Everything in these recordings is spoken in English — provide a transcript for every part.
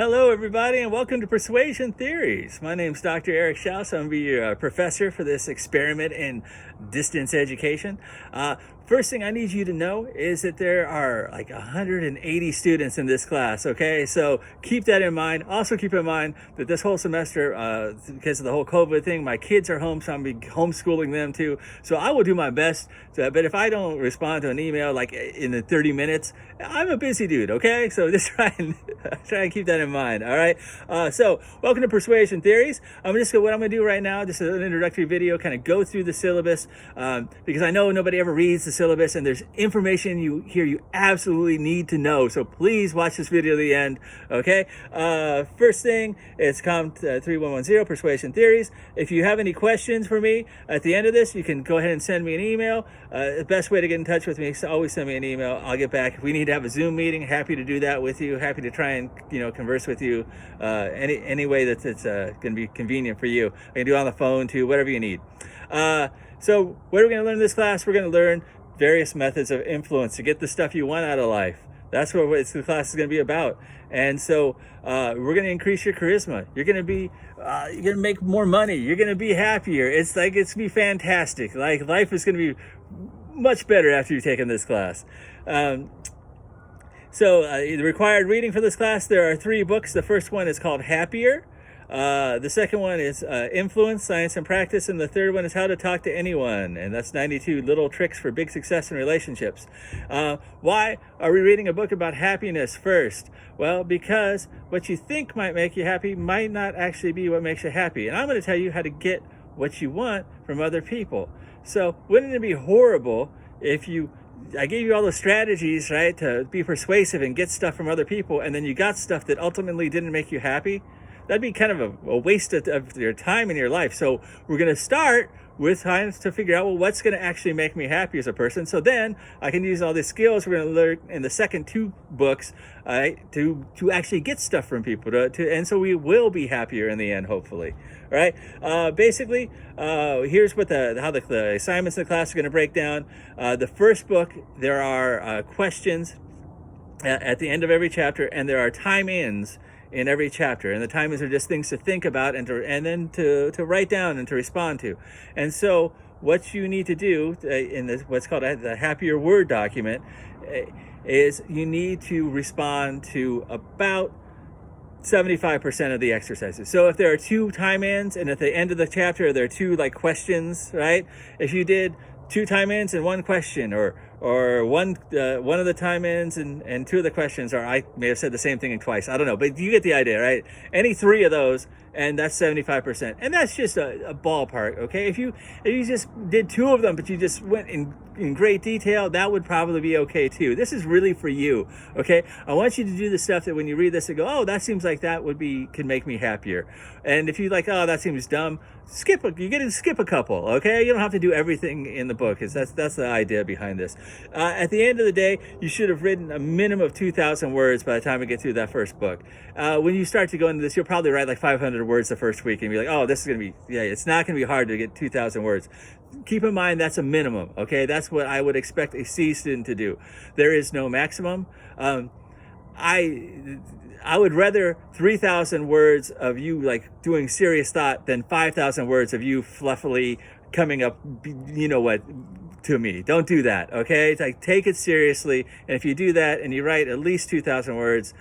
Hello, everybody, and welcome to Persuasion Theories. My name's Dr. Eric Schaus. I'm going to be your professor for this experiment in distance education. First thing I need you to know is that there are like 180 students in this class, okay? So keep that in mind. Also keep in mind that this whole semester, because of the whole COVID thing, my kids are home, so I'm going to be homeschooling them too. So I will do my best, but if I don't respond to an email like in the 30 minutes, I'm a busy dude, okay? So just try and keep that in mind, all right? So welcome to Persuasion Theories. What I'm going to do right now, just an introductory video, kind of go through the syllabus, because I know nobody ever reads the syllabus, and there's information you absolutely need to know. So please watch this video to the end, okay? First thing, it's COM 3110, Persuasion Theories. If you have any questions for me at the end of this, you can go ahead and send me an email. The best way to get in touch with me is to always send me an email. I'll get back. If we need to have a Zoom meeting, happy to do that with you. Happy to try and converse with you any way that's going to be convenient for you. I can do it on the phone too, whatever you need. So what are we going to learn in this class? We're going to learn various methods of influence to get the stuff you want out of life. That's what the class is going to be about. And so we're going to increase your charisma. You're going to make more money. You're going to be happier. It's going to be fantastic. Like, life is going to be much better after you've taken this class. So the required reading for this class, there are 3 books. The first one is called Happier. The second one is Influence, Science, and Practice. And the third one is How to Talk to Anyone. And that's 92 Little Tricks for Big Success in Relationships. Why are we reading a book about happiness first? Well, because what you think might make you happy might not actually be what makes you happy. And I'm going to tell you how to get what you want from other people. So wouldn't it be horrible if I gave you all the strategies, right, to be persuasive and get stuff from other people, and then you got stuff that ultimately didn't make you happy? That'd be kind of a waste of your time in your life. So we're going to start with trying to figure out, well, what's going to actually make me happy as a person? So then I can use all these skills we're going to learn in the second 2 books to actually get stuff from people. And so we will be happier in the end, hopefully. All right. Basically, here's what how the assignments in the class are going to break down. The first book, there are questions at the end of every chapter, and there are time-ins in every chapter, and the time-ins are just things to think about and then to write down and to respond to. And so what you need to do in what's called the Happier Word document is you need to respond to about 75% of the exercises. So if there are 2 time-ins, and at the end of the chapter there are 2 questions, right? If you did 2 time-ins and 1 question, or one of the time-ins and 2 of the questions, or I may have said the same thing twice, I don't know, but you get the idea, right? Any 3 of those, and that's 75%, and that's just a ballpark, okay? If you just did 2 of them, but you just went in great detail, that would probably be okay too. This is really for you, okay? I want you to do the stuff that when you read this and go, oh, that seems like that can make me happier. And if you oh, that seems dumb, you get to skip a couple, okay? You don't have to do everything in the book, because that's the idea behind this. At the end of the day, you should have written a minimum of 2,000 words by the time we get through that first book. When you start to go into this, you'll probably write like 500 words the first week and be like, oh, this is going to be, it's not going to be hard to get 2,000 words. Keep in mind that's a minimum, okay? That's what I would expect a C student to do. There is no maximum. I would rather 3,000 words of you doing serious thought than 5,000 words of you fluffily coming up, to me. Don't do that, okay? It's take it seriously, and if you do that and you write at least 2,000 words,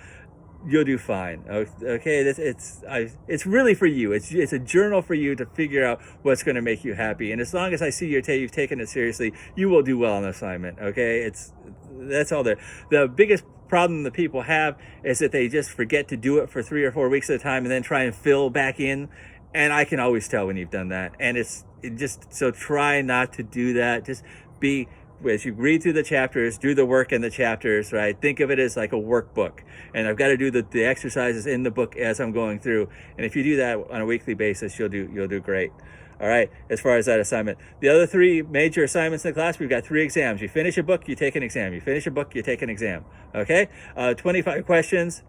you'll do fine, okay? It's really for you. It's a journal for you to figure out what's going to make you happy, and as long as I see you've taken it seriously, you will do well on the assignment, okay? That's all there. The biggest problem that people have is that they just forget to do it for 3 or 4 weeks at a time and then try and fill back in, and I can always tell when you've done that, and so try not to do that. Just as you read through the chapters, do the work in the chapters, right? Think of it as like a workbook, and I've got to do the exercises in the book as I'm going through, and if you do that on a weekly basis, you'll do great. All right, as far as that assignment. The other 3 major assignments in the class, we've got 3 exams. You finish a book, you take an exam. You finish a book, you take an exam, okay? 25 questions,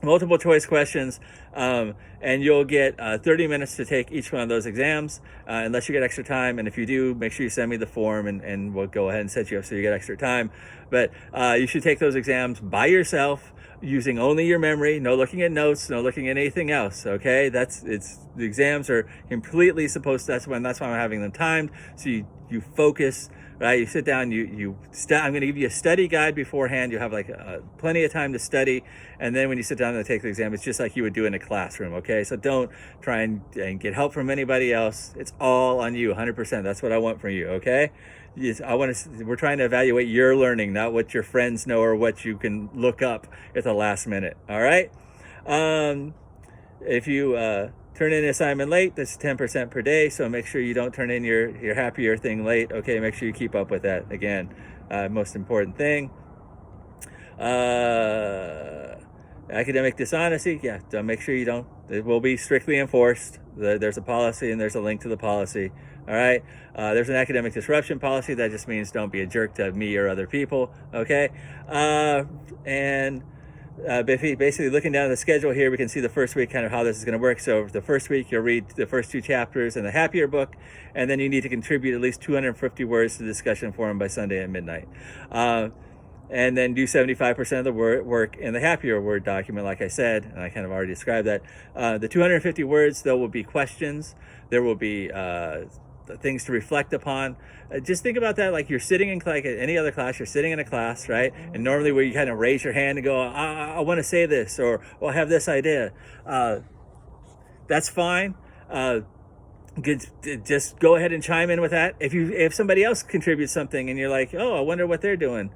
multiple choice questions, and you'll get 30 minutes to take each one of those exams, unless you get extra time. And if you do, make sure you send me the form, and we'll go ahead and set you up so you get extra time. But you should take those exams by yourself. using only your memory, no looking at notes, no looking at anything else. Okay, the exams are completely supposed to, that's why I'm having them timed, so you focus, right? You sit down, I'm going to give you a study guide beforehand. You have like plenty of time to study, and then when you sit down and take the exam, it's just like you would do in a classroom. Okay, so don't try and get help from anybody else. It's all on you, 100%. That's what I want from you. Okay, we're trying to evaluate your learning, not what your friends know or what you can look up at the last minute. All right. If you turn in an assignment late, that's 10% per day. So make sure you don't turn in your happier thing late. Okay, make sure you keep up with that. Again, most important thing. Academic dishonesty, yeah, don't make sure you don't. It will be strictly enforced. There's a policy and there's a link to the policy. All right. There's an academic disruption policy. That just means don't be a jerk to me or other people. Okay. Basically looking down the schedule here, we can see the first week kind of how this is going to work. So the first week you'll read the first 2 chapters in the happier book, and then you need to contribute at least 250 words to the discussion forum by Sunday at midnight. And then do 75% of the work in the happier word document, like I said, and I kind of already described that. The 250 words, there will be questions. There will be things to reflect upon. Just think about that like you're sitting in like any other class. You're sitting in a class, right? And normally where you kind of raise your hand and go, I want to say this, or I have this idea. That's fine. Just go ahead and chime in with that. If somebody else contributes something and you're like, oh, I wonder what they're doing.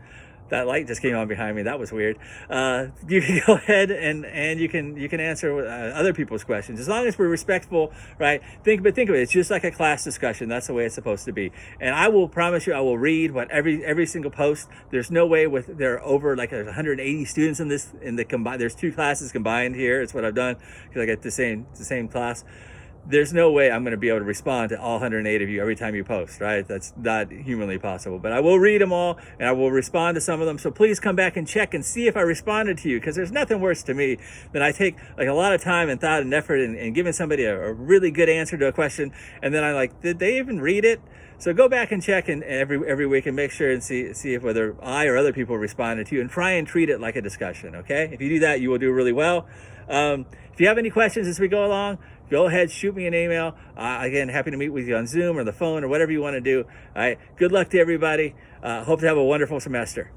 That light just came on behind me. That was weird. You can go ahead and you can answer other people's questions as long as we're respectful, right? Think of it. It's just like a class discussion. That's the way it's supposed to be. And I will promise you, I will read what every single post. There's no way there are over like there's 180 students in the combined. There's 2 classes combined here. It's what I've done because I get the same class. There's no way I'm going to be able to respond to all 108 of you every time you post, right? That's not humanly possible. But I will read them all, and I will respond to some of them. So please come back and check and see if I responded to you, because there's nothing worse to me than I take like a lot of time and thought and effort in giving somebody a really good answer to a question, and then I'm like, did they even read it? So go back and check every week and make sure and see if whether I or other people responded to you, and try and treat it like a discussion, okay? If you do that, you will do really well. If you have any questions as we go along, go ahead, shoot me an email. Again, happy to meet with you on Zoom or the phone or whatever you want to do. All right, good luck to everybody. Hope to have a wonderful semester.